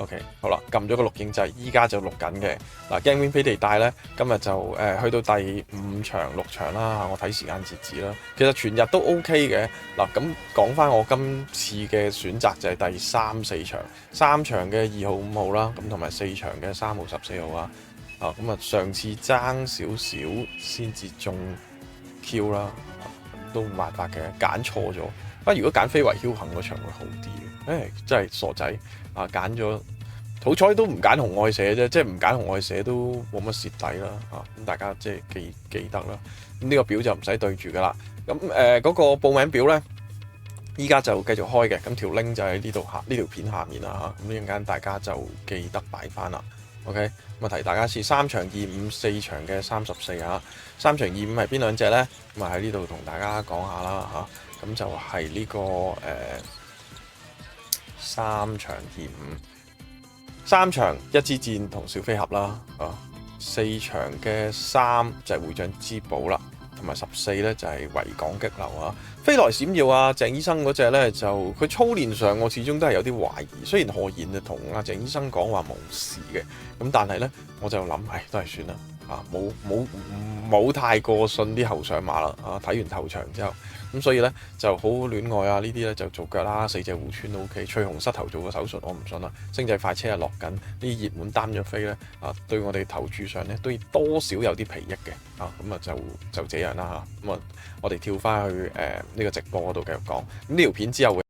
OK， 好啦，撳咗個錄影掣，依家就錄緊嘅。嗱，驚邊飛地帶呢？今日就去到第5場6場啦，我睇時間截止啦。其實全日都 OK 嘅。嗱，咁講翻我今次嘅選擇就係第3、4場，3場嘅2號、5號啦，咁同埋4場嘅3號、14號啦。咁啊，上次爭少少先至中 Q 啦，都冇辦法嘅，揀錯咗。不過如果揀非維僥倖嗰場會好啲嘅，真係傻仔啊！揀咗，好彩都唔揀紅愛社啫，即係唔揀紅愛社都冇乜蝕底啦嚇。咁大家即係記得啦。咁呢個表就唔使對住噶啦。咁嗰個報名表呢，依家就繼續開嘅。咁條 link 就喺呢度下呢條片下面啦嚇。咁一陣間大家就記得擺翻啦。OK，咁啊提大家試3場25、4場嘅34嚇。3場25係邊兩隻呢？咁啊喺呢度同大家講下啦嚇。咁就係呢個3場25，3場一支箭同小飛俠啦，4場嘅3就係會長之寶啦，同埋14咧就係維港激流啊，飛來閃耀啊，鄭醫生嗰隻咧就佢操練上我始終都係有啲懷疑，雖然何言就同阿鄭醫生講話冇事嘅，咁但係咧我就諗都係算啦。冇太過信啲後上馬啦睇完頭場之後，咁所以咧就好戀愛啊，呢啲咧就做腳啦，4隻互穿都 OK，翠紅膝頭做個手術我唔信啦，星際快車啊落緊，呢啲熱門單咗飛咧對我哋投注上咧都多少有啲裨益嘅咁就這樣啦咁我哋跳翻去呢個直播嗰度繼續講，咁呢條片之後會